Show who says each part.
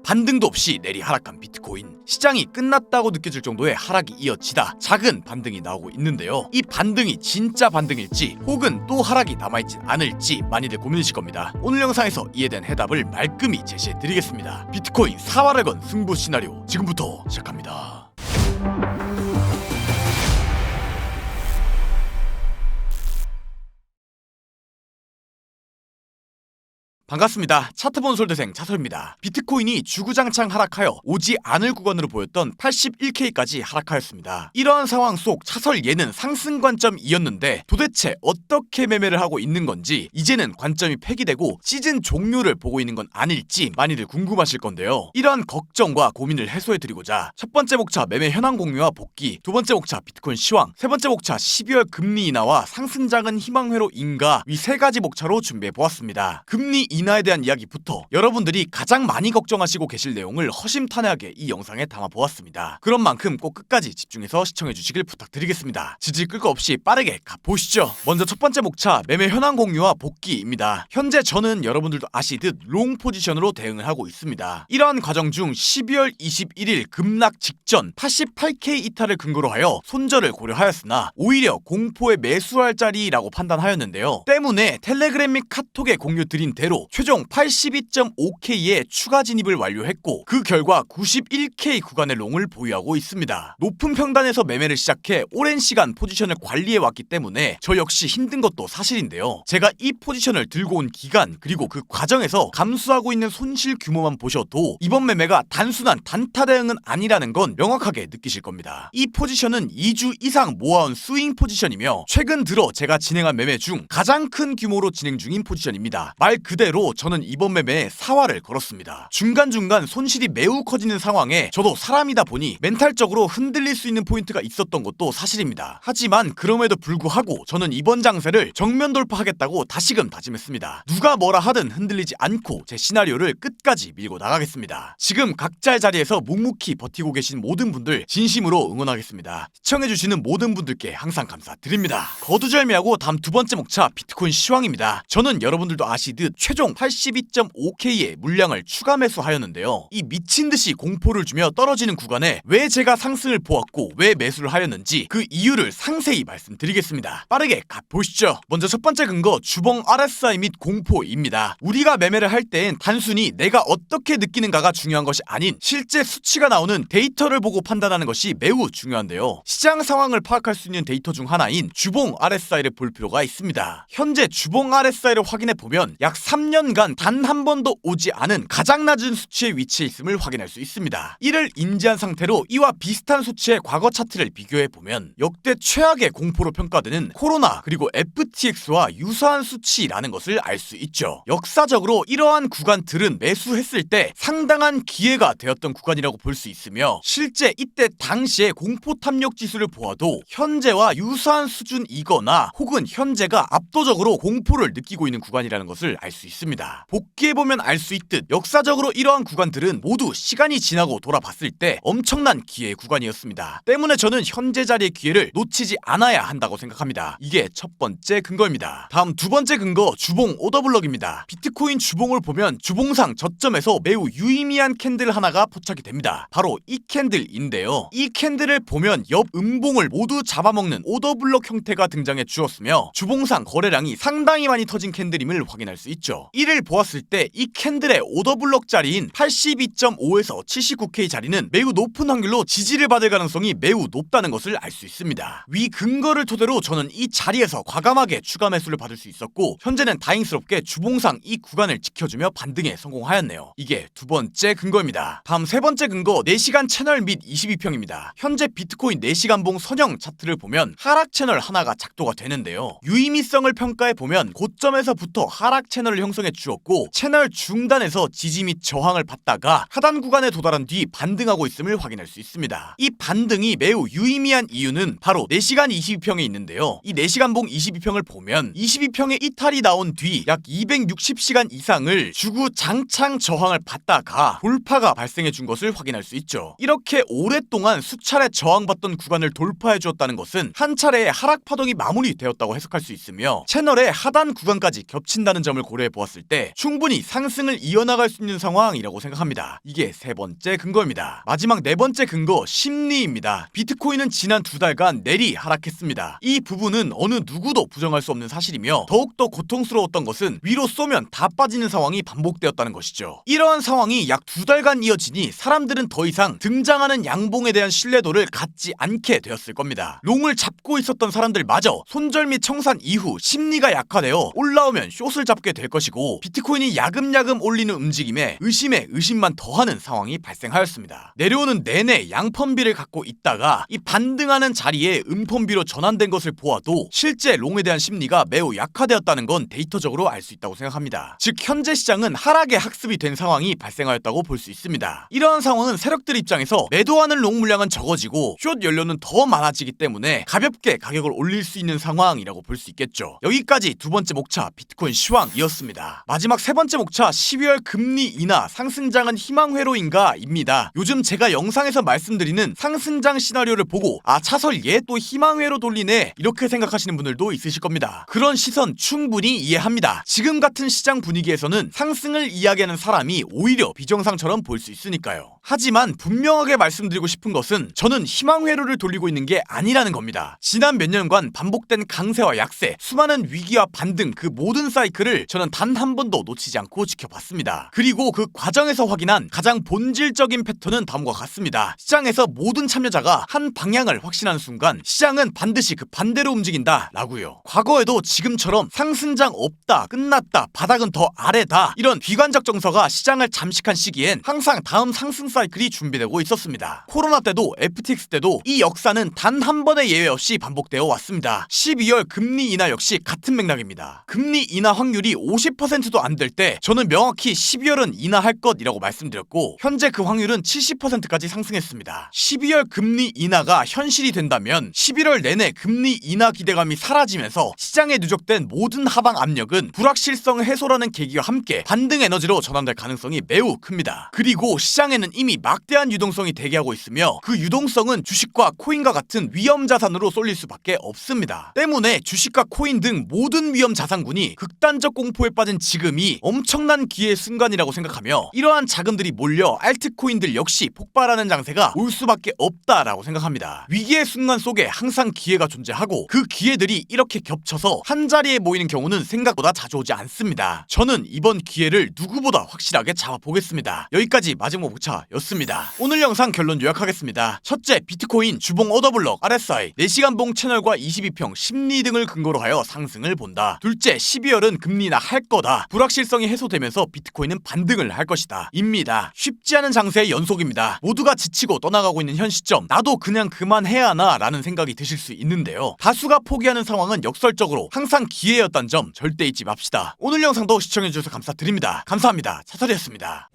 Speaker 1: 반등도 없이 내리 하락한 비트코인. 시장이 끝났다고 느껴질 정도의 하락이 이어지다 작은 반등이 나오고 있는데요. 이 반등이 진짜 반등일지 혹은 또 하락이 남아있진 않을지 많이들 고민이실 겁니다. 오늘 영상에서 이에 대한 해답을 말끔히 제시해드리겠습니다. 비트코인 사활을 건 승부 시나리오 지금부터 시작합니다. 반갑습니다. 차트본 솔대생 차설입니다. 비트코인이 주구장창 하락하여 오지 않을 구간으로 보였던 81K까지 하락하였습니다. 이러한 상황 속 차설 예는 상승 관점이었는데 도대체 어떻게 매매를 하고 있는 건지 이제는 관점이 폐기되고 시즌 종료를 보고 있는 건 아닐지 많이들 궁금하실 건데요. 이러한 걱정과 고민을 해소해드리고자 첫 번째 목차 매매 현황 공유와 복귀, 두 번째 목차 비트코인 시황, 세 번째 목차 12월 금리 인하와 상승장은 희망회로 인가 위 세 가지 목차로 준비해보았습니다. 금리 인하에 대한 이야기부터 여러분들이 가장 많이 걱정하시고 계실 내용을 허심탄회하게 이 영상에 담아보았습니다. 그런 만큼 꼭 끝까지 집중해서 시청해주시길 부탁드리겠습니다. 지질 끌 거 없이 빠르게 가보시죠. 먼저 첫 번째 목차 매매 현황 공유와 복귀입니다. 현재 저는 여러분들도 아시듯 롱 포지션으로 대응을 하고 있습니다. 이러한 과정 중 12월 21일 급락 직전 88K 이탈을 근거로 하여 손절을 고려하였으나 오히려 공포에 매수할 자리라고 판단하였는데요. 때문에 텔레그램 및 카톡에 공유 드린 대로 최종 82.5K의 추가 진입을 완료했고 그 결과 91K 구간의 롱을 보유하고 있습니다. 높은 평단에서 매매를 시작해 오랜 시간 포지션을 관리해왔기 때문에 저 역시 힘든 것도 사실인데요. 제가 이 포지션을 들고 온 기간 그리고 그 과정에서 감수하고 있는 손실 규모만 보셔도 이번 매매가 단순한 단타 대응은 아니라는 건 명확하게 느끼실 겁니다. 이 포지션은 2주 이상 모아온 스윙 포지션이며 최근 들어 제가 진행한 매매 중 가장 큰 규모로 진행 중인 포지션입니다. 말 그대로 저는 이번 매매에 사활을 걸었습니다. 중간중간 손실이 매우 커지는 상황에 저도 사람이다 보니 멘탈적으로 흔들릴 수 있는 포인트가 있었던 것도 사실입니다. 하지만 그럼에도 불구하고 저는 이번 장세를 정면 돌파하겠다고 다시금 다짐했습니다. 누가 뭐라 하든 흔들리지 않고 제 시나리오를 끝까지 밀고 나가겠습니다. 지금 각자의 자리에서 묵묵히 버티고 계신 모든 분들 진심으로 응원하겠습니다. 시청해주시는 모든 분들께 항상 감사드립니다. 거두절미하고 다음 두 번째 목차 비트코인 시황입니다. 저는 여러분들도 아시듯 최종 82.5K의 물량을 추가 매수하였는데요. 이 미친듯이 공포를 주며 떨어지는 구간에 왜 제가 상승을 보았고 왜 매수를 하였는지 그 이유를 상세히 말씀드리겠습니다. 빠르게 가보시죠. 먼저 첫 번째 근거 주봉 RSI 및 공포입니다. 우리가 매매를 할 때엔 단순히 내가 어떻게 느끼는가가 중요한 것이 아닌 실제 수치가 나오는 데이터를 보고 판단하는 것이 매우 중요한데요. 시장 상황을 파악할 수 있는 데이터 중 하나인 주봉 RSI를 볼 필요가 있습니다. 현재 주봉 RSI를 확인해 보면 약 3년간 단 한 번도 오지 않은 가장 낮은 수치에 위치해 있음을 확인할 수 있습니다. 이를 인지한 상태로 이와 비슷한 수치의 과거 차트를 비교해 보면 역대 최악의 공포로 평가되는 코로나 그리고 FTX와 유사한 수치라는 것을 알 수 있죠. 역사적으로 이러한 구간들은 매수했을 때 상당한 기회가 되었던 구간이라고 볼 수 있으며 실제 이때 당시의 공포 탐욕 지수를 보아도 현재와 유사한 수준이거나 혹은 현재가 압도적으로 공포를 느끼고 있는 구간이라는 것을 알 수 있습니다. 복귀해보면 알 수 있듯 역사적으로 이러한 구간들은 모두 시간이 지나고 돌아봤을 때 엄청난 기회의 구간이었습니다. 때문에 저는 현재 자리의 기회를 놓치지 않아야 한다고 생각합니다. 이게 첫 번째 근거입니다. 다음 두 번째 근거 주봉 오더블럭입니다. 비트코인 주봉을 보면 주봉상 저점에서 매우 유의미한 캔들 하나가 포착이 됩니다. 바로 이 캔들인데요. 이 캔들을 보면 옆 음봉을 모두 잡아먹는 오더블럭 형태가 등장해 주었으며 주봉상 거래량이 상당히 많이 터진 캔들임을 확인할 수 있죠. 이를 보았을 때 이 캔들의 오더블럭 자리인 82.5에서 79K 자리는 매우 높은 확률로 지지를 받을 가능성이 매우 높다는 것을 알 수 있습니다. 위 근거를 토대로 저는 이 자리에서 과감하게 추가 매수를 받을 수 있었고 현재는 다행스럽게 주봉상 이 구간을 지켜주며 반등에 성공하였네요. 이게 두 번째 근거입니다. 다음 세 번째 근거 4시간 채널 및 22평입니다. 현재 비트코인 4시간봉 선형 차트를 보면 하락 채널 하나가 작도가 되는데요. 유의미성을 평가해 보면 고점에서부터 하락 채널을 형성해 주었고 채널 중단에서 지지 및 저항을 받다가 하단 구간에 도달한 뒤 반등하고 있음을 확인할 수 있습니다. 이 반등이 매우 유의미한 이유는 바로 4시간 22평에 있는데요. 이 4시간봉 22평을 보면 22평의 이탈이 나온 뒤 약 260시간 이상을 주구장창 저항을 받다가 돌파가 발생해 준 것을 확인할 수 있죠. 이렇게 오랫동안 수차례 저항받던 구간을 돌파해 주었다는 것은 한 차례의 하락 파동이 마무리되었다고 해석할 수 있으며 채널의 하단 구간까지 겹친다는 점을 고려해 보았을 봤을 때 충분히 상승을 이어나갈 수 있는 상황이라고 생각합니다. 이게 세 번째 근거입니다. 마지막 네 번째 근거, 심리입니다. 비트코인은 지난 2달간 내리 하락했습니다. 이 부분은 어느 누구도 부정할 수 없는 사실이며 더욱더 고통스러웠던 것은 위로 쏘면 다 빠지는 상황이 반복되었다는 것이죠. 이러한 상황이 약 2달간 이어지니 사람들은 더 이상 등장하는 양봉에 대한 신뢰도를 갖지 않게 되었을 겁니다. 롱을 잡고 있었던 사람들마저 손절 및 청산 이후 심리가 약화되어 올라오면 숏을 잡게 될 것이고, 비트코인이 야금야금 올리는 움직임에 의심에 의심만 더하는 상황이 발생하였습니다. 내려오는 내내 양펀비를 갖고 있다가 이 반등하는 자리에 음펀비로 전환된 것을 보아도 실제 롱에 대한 심리가 매우 약화되었다는 건 데이터적으로 알 수 있다고 생각합니다. 즉 현재 시장은 하락의 학습이 된 상황이 발생하였다고 볼 수 있습니다. 이러한 상황은 세력들 입장에서 매도하는 롱 물량은 적어지고 숏 연료는 더 많아지기 때문에 가볍게 가격을 올릴 수 있는 상황이라고 볼 수 있겠죠. 여기까지 두 번째 목차 비트코인 시황이었습니다. 마지막 세 번째 목차, 12월 금리 인하 상승장은 희망회로인가 입니다. 요즘 제가 영상에서 말씀드리는 상승장 시나리오를 보고 차설 얘 또 희망회로 돌리네 이렇게 생각하시는 분들도 있으실 겁니다. 그런 시선 충분히 이해합니다. 지금 같은 시장 분위기에서는 상승을 이야기하는 사람이 오히려 비정상처럼 보일 수 있으니까요. 하지만 분명하게 말씀드리고 싶은 것은 저는 희망회로를 돌리고 있는 게 아니라는 겁니다. 지난 몇 년간 반복된 강세와 약세, 수많은 위기와 반등, 그 모든 사이클을 저는 단 한 번도 놓치지 않고 지켜봤습니다. 그리고 그 과정에서 확인한 가장 본질적인 패턴은 다음과 같습니다. 시장에서 모든 참여자가 한 방향을 확신하는 순간 시장은 반드시 그 반대로 움직인다 라고요. 과거에도 지금처럼 상승장 없다, 끝났다, 바닥은 더 아래다 이런 비관적 정서가 시장을 잠식한 시기엔 항상 다음 상승 사이클이 준비되고 있었습니다. 코로나 때도 FTX 때도 이 역사는 단 한 번의 예외 없이 반복되어 왔습니다. 12월 금리 인하 역시 같은 맥락입니다. 금리 인하 확률이 50%도 안 될 때 저는 명확히 12월은 인하할 것이라고 말씀드렸고 현재 그 확률은 70%까지 상승했습니다. 12월 금리 인하가 현실이 된다면 11월 내내 금리 인하 기대감이 사라지면서 시장에 누적된 모든 하방 압력은 불확실성 해소라는 계기와 함께 반등 에너지로 전환될 가능성이 매우 큽니다. 그리고 시장에는 이미 막대한 유동성이 대기하고 있으며 그 유동성은 주식과 코인과 같은 위험 자산으로 쏠릴 수밖에 없습니다. 때문에 주식과 코인 등 모든 위험 자산군이 극단적 공포에 빠진 지금이 엄청난 기회의 순간이라고 생각하며 이러한 자금들이 몰려 알트코인들 역시 폭발하는 장세가 올 수밖에 없다라고 생각합니다. 위기의 순간 속에 항상 기회가 존재하고 그 기회들이 이렇게 겹쳐서 한자리에 모이는 경우는 생각보다 자주 오지 않습니다. 저는 이번 기회를 누구보다 확실하게 잡아보겠습니다. 여기까지 마지막 목차였습니다. 오늘 영상 결론 요약하겠습니다. 첫째, 비트코인 주봉 오더블럭 RSI 4시간봉 채널과 22평 심리 등을 근거로 하여 상승을 본다. 둘째, 12월은 금리나 할 거다. 불확실성이 해소되면서 비트코인은 반등을 할 것이다 입니다. 쉽지 않은 장세의 연속입니다. 모두가 지치고 떠나가고 있는 현 시점 나도 그냥 그만해야 하나 라는 생각이 드실 수 있는데요. 다수가 포기하는 상황은 역설적으로 항상 기회였단 점 절대 잊지 맙시다. 오늘 영상도 시청해주셔서 감사드립니다. 감사합니다. 차설이었습니다.